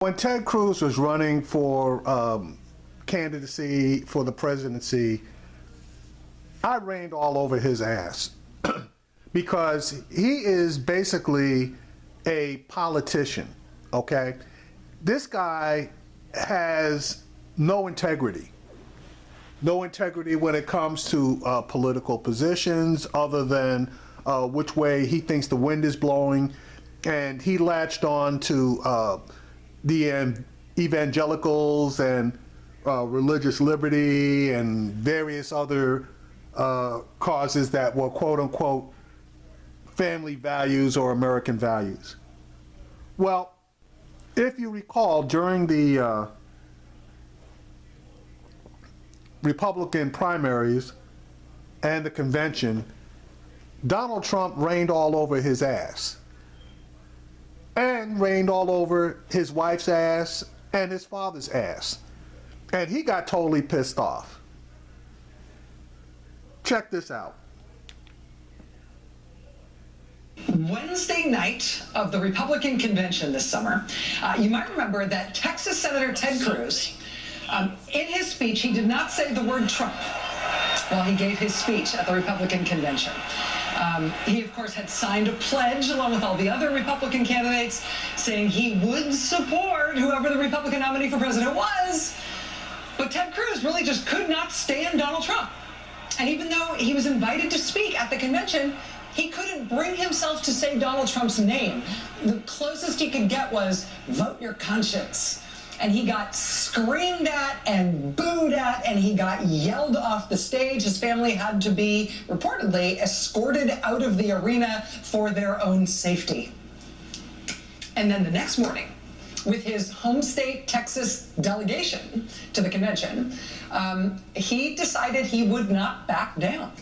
When Ted Cruz was running for candidacy for the presidency, I rained all over his ass because he is basically a politician, okay? This guy has no integrity. No integrity when it comes to political positions other than which way he thinks the wind is blowing. And he latched on to the evangelicals and religious liberty and various other causes that were quote unquote family values or American values. Well, if you recall, during the Republican primaries and the convention, Donald Trump rained all over his ass. And rained all over his wife's ass and his father's ass. And he got totally pissed off. Check this out. Wednesday night of the Republican convention this summer, you might remember that Texas Senator Ted Cruz, in his speech, he did not say the word Trump while he gave his speech at the Republican convention. He, of course, had signed a pledge along with all the other Republican candidates saying he would support whoever the Republican nominee for president was. But Ted Cruz really just could not stand Donald Trump. And even though he was invited to speak at the convention, he couldn't bring himself to say Donald Trump's name. The closest he could get was, vote your conscience. And he got screamed at and booed at, and he got yelled off the stage. His family had to be, reportedly, escorted out of the arena for their own safety. And then the next morning, with his home state Texas delegation to the convention, he decided he would not back down.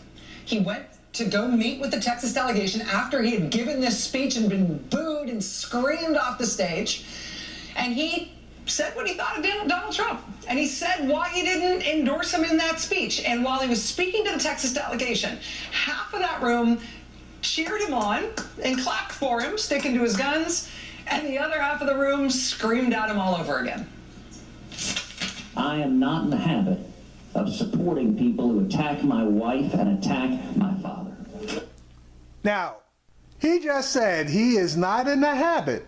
He went to go meet with the Texas delegation after he had given this speech and been booed and screamed off the stage. And he said what he thought of Donald Trump. And he said why he didn't endorse him in that speech. And while he was speaking to the Texas delegation, half of that room cheered him on and clapped for him, sticking to his guns, and the other half of the room screamed at him all over again. I am not in the habit of supporting people who attack my wife and attack my father. Now, he just said he is not in the habit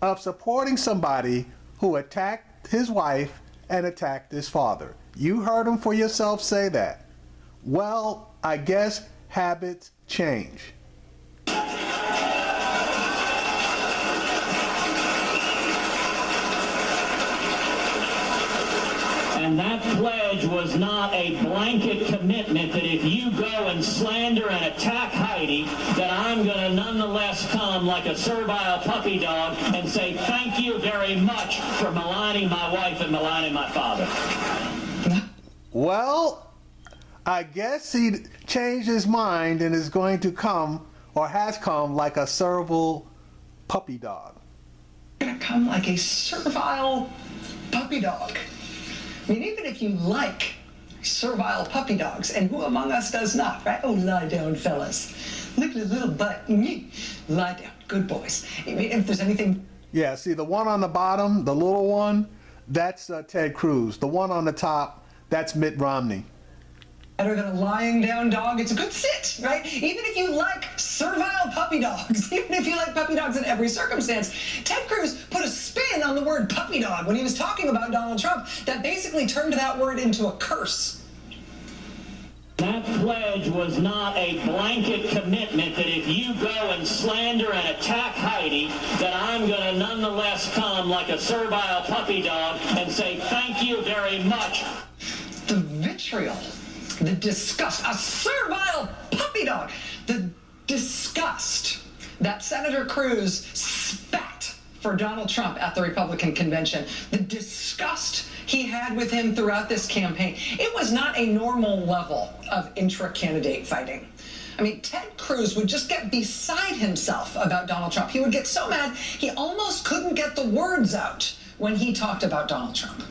of supporting somebody who attacked his wife and attacked his father. You heard him for yourself say that. Well, I guess habits change. And that pledge was not a blanket commitment that if you go and slander and attack Heidi, that I'm going to nonetheless come like a servile puppy dog and say thank you very much for maligning my wife and maligning my father. Well, I guess he changed his mind and is going to come, or has come, like a servile puppy dog. Gonna come like a servile puppy dog. I mean, even if you like servile puppy dogs, and who among us does not, right? Oh, lie down, fellas. Look at his little butt. Lie down. Good boys. I mean, if there's anything... Yeah, see, the one on the bottom, the little one, that's Ted Cruz. The one on the top, that's Mitt Romney. Better than a lying down dog, it's a good sit, right? Even if you like servile puppy dogs, even if you like puppy dogs in every circumstance, Ted Cruz put a spin on the word puppy dog when he was talking about Donald Trump that basically turned that word into a curse. That pledge was not a blanket commitment that if you go and slander and attack Heidi, that I'm going to nonetheless come like a servile puppy dog and say thank you very much. The vitriol, the disgust, a servile puppy dog, the disgust that Senator Cruz spat for Donald Trump at the Republican convention, the disgust he had with him throughout this campaign, it was not a normal level of intra-candidate fighting. I mean, Ted Cruz would just get beside himself about Donald Trump. He would get so mad, he almost couldn't get the words out when he talked about Donald Trump.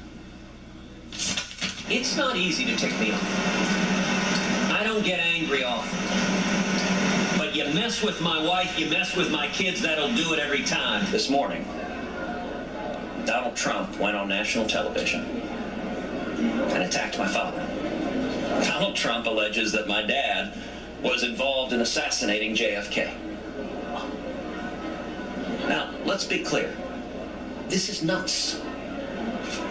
It's not easy to tick me off. I don't get angry often. But you mess with my wife, you mess with my kids, that'll do it every time. This morning, Donald Trump went on national television and attacked my father. Donald Trump alleges that my dad was involved in assassinating JFK. Now, let's be clear. This is nuts.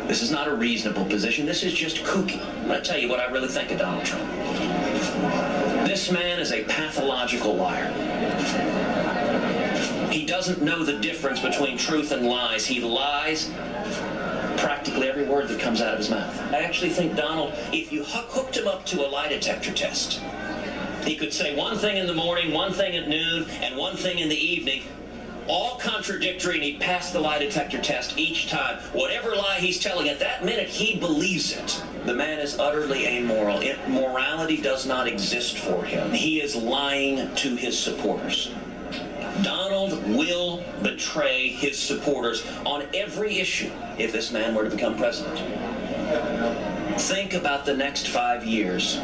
This is not a reasonable position. This is just kooky. I'm going to tell you what I really think of Donald Trump. This man is a pathological liar. He doesn't know the difference between truth and lies. He lies practically every word that comes out of his mouth. I actually think Donald, if you hooked him up to a lie detector test, he could say one thing in the morning, one thing at noon, and one thing in the evening, all contradictory, and he'd pass the lie detector test each time. Whatever lie he's telling at that minute, he believes it. The man is utterly amoral. Morality does not exist for him. He is lying to his supporters. Donald will betray his supporters on every issue if this man were to become president. Think about the next 5 years.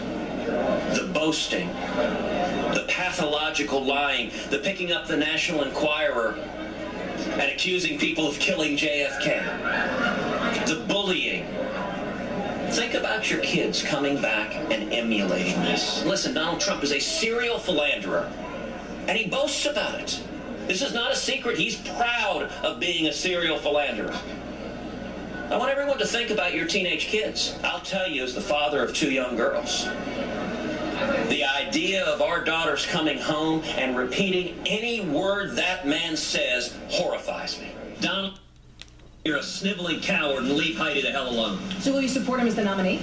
The boasting, the pathological lying, the picking up the National Enquirer and accusing people of killing JFK, the bullying. Think about your kids coming back and emulating this. Listen, Donald Trump is a serial philanderer, and he boasts about it. This is not a secret. He's proud of being a serial philanderer. I want everyone to think about your teenage kids. I'll tell you, as the father of 2 young girls, the idea of our daughters coming home and repeating any word that man says horrifies me. Donald, you're a sniveling coward, and leave Heidi the hell alone. So will you support him as the nominee?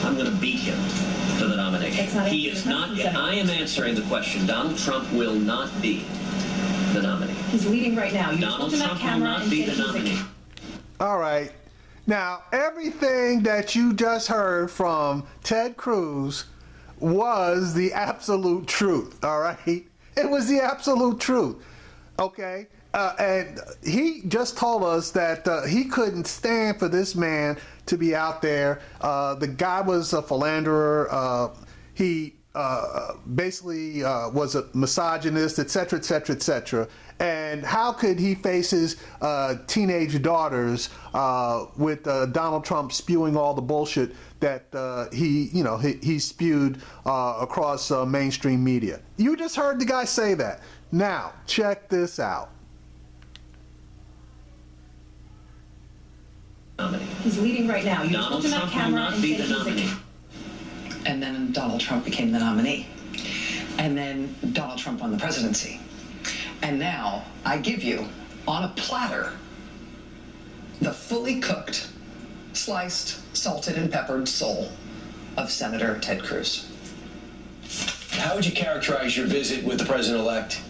I'm going to beat him for the nomination. He is not. I am answering the question. Donald Trump will not be the nominee. He's leading right now. Donald Trump will not be the nominee. All right. Now, everything that you just heard from Ted Cruz was the absolute truth, all right? It was the absolute truth, okay? And he just told us that he couldn't stand for this man to be out there. The guy was a philanderer. He basically was a misogynist, et cetera, et cetera, et cetera. And how could he face his teenage daughters with Donald Trump spewing all the bullshit that he spewed across mainstream media? You just heard the guy say that. Now, check this out. He's leading right now. Donald Trump will not be the nominee. And then Donald Trump became the nominee. And then Donald Trump won the presidency. And now I give you, on a platter, the fully cooked, sliced, salted, and peppered soul of Senator Ted Cruz. How would you characterize your visit with the president-elect?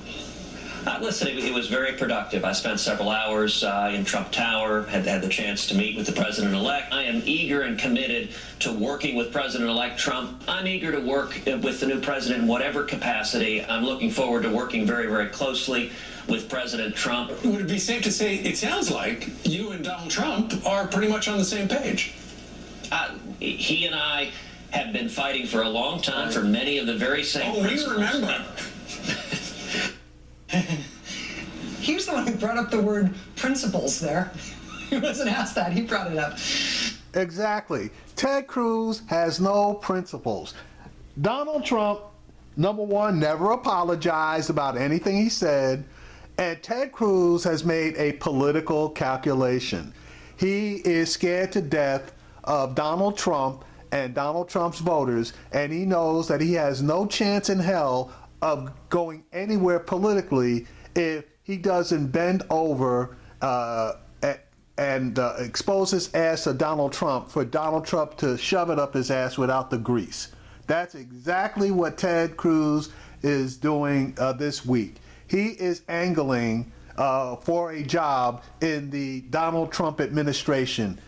Listen, it was very productive. I spent several hours in Trump Tower, had the chance to meet with the president-elect. I am eager and committed to working with President-elect Trump. I'm eager to work with the new president in whatever capacity. I'm looking forward to working very, very closely with President Trump. Would it be safe to say it sounds like you and Donald Trump are pretty much on the same page? He and I have been fighting for a long time for many of the very same principles. We remember. He was the one who brought up the word principles there. He wasn't asked that. He brought it up. Exactly. Ted Cruz has no principles. Donald Trump, number one, never apologized about anything he said. And Ted Cruz has made a political calculation. He is scared to death of Donald Trump and Donald Trump's voters, and he knows that he has no chance in hell of going anywhere politically if he doesn't bend over and expose his ass to Donald Trump for Donald Trump to shove it up his ass without the grease. That's exactly what Ted Cruz is doing this week. He is angling for a job in the Donald Trump administration.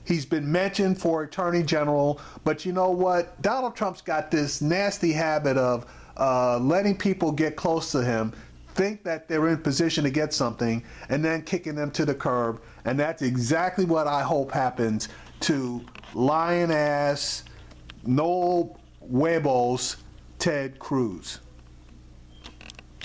He's been mentioned for Attorney General, but you know what? Donald Trump's got this nasty habit of letting people get close to him, think that they're in position to get something, and then kicking them to the curb. And that's exactly what I hope happens to lion ass, no huevos, Ted Cruz.